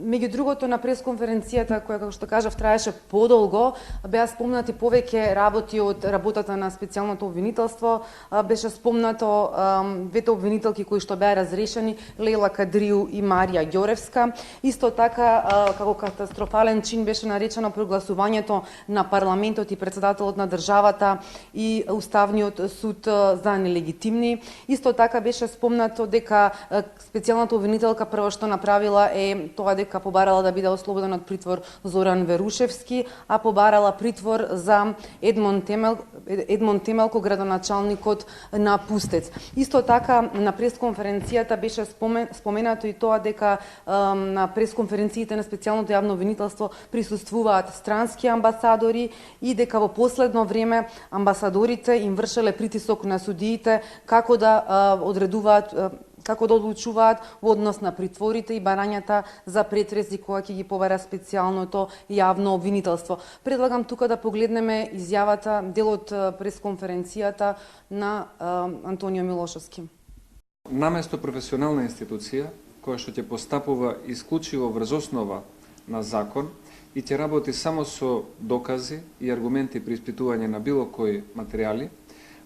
Меѓу другото, на пресконференцијата, која, како што кажав, траеше подолго, беа спомнати повеќе работи од работата на специјалното обвинителство. Беше спомнато двете обвинителки кои што беа разрешени, Лейла Кадриу и Марија Ѓоревска. Исто така, како катастрофален чин беше наречено прогласувањето на парламентот и председателот на државата и Уставниот суд за нелегитимни. Исто така беше спомнато дека специјалната обвинителка прво што направила е тоа дека побарала да биде ослободен од притвор Зоран Верушевски, а побарала притвор за Едмон Темелко, градоначалникот на Пустец. Исто така на пресконференцијата беше споменато и тоа дека на пресконференциите на специјалното јавно обвинителство присуствуваат странски амбасадори и дека во последно време амбасадорите им вршеле притисок на судиите како да одредуваат, како да одлучуваат во однос на притворите и барањата за претреси која ќе ги побара специјалното јавно обвинителство. Предлагам тука да погледнеме изјавата, дел од пресконференцијата на Антонио Милошовски. Наместо професионална институција, која што ќе постапува исклучиво врз основа на закон и ќе работи само со докази и аргументи при испитување на било кои материјали,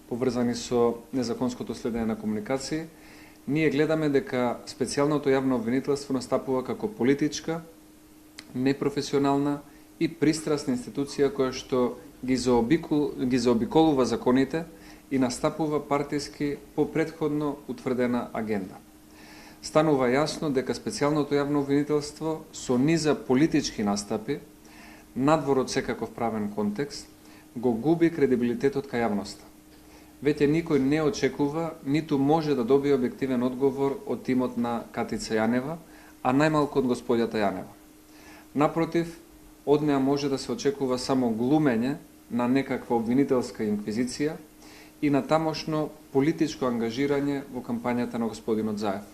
поврзани со незаконското следење на комуникации, ние гледаме дека специјалното јавно обвинителство настапува како политичка, непрофесионална и пристрасна институција која што ги заобиколува законите и настапува партиски по претходно утврдена агенда. Станува јасно дека специјалното јавно обвинителство со низа политички настапи, надвор од секаков правен контекст, го губи кредибилитетот кај јавноста. Веќе никој не очекува, ниту може да добие објективен одговор од тимот на Катица Јанева, а најмалку од господјата Јанева. Напротив, од неа може да се очекува само глумење на некаква обвинителска инквизиција и на тамошно политичко ангажирање во кампањата на господинот Заев.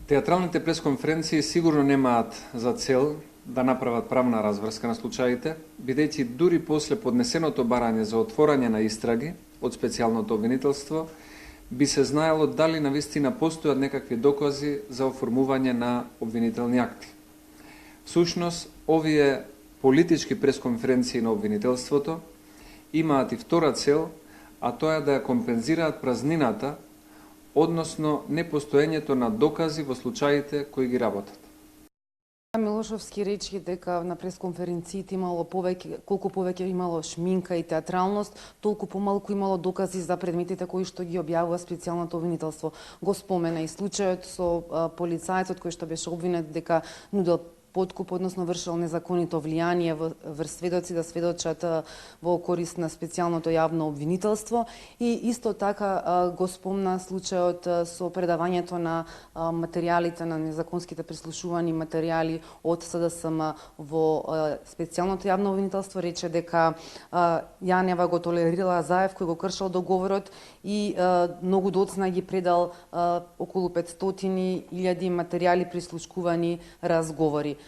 Театралните пресконференции сигурно немаат за цел да направат правна разврска на случаите, бидејќи дури после поднесеното барање за отворање на истраги од специјалното обвинителство, би се знаело дали навистина постојат некакви докази за оформување на обвинителни акти. Всушност, овие политички пресконференции на обвинителството имаат и втора цел, а тоа е да ја компензираат празнината, односно непостоењето на докази во случаите кои ги работат. Милошовски речи дека на пресконференциите имало повеќе, колку повеќе имало шминка и театралност, толку помалку имало докази за предметите кои што ги објавува специјалното обвинителство. Го спомена и случајот со полицајецот кој што беше обвинет дека нудел подкуп, односно вршил незаконито влијание врз сведоци да сведочат во корист на специјалното јавно обвинителство и исто така го спомна случајот со предавањето на материјалите на незаконските прислушувани материјали од СДСМ во специјалното јавно обвинителство, рече дека Јанева го толерирала Заев кој го кршил договорот и многу доцна ги предал околу 500.000 материјали прислушкувани разговори.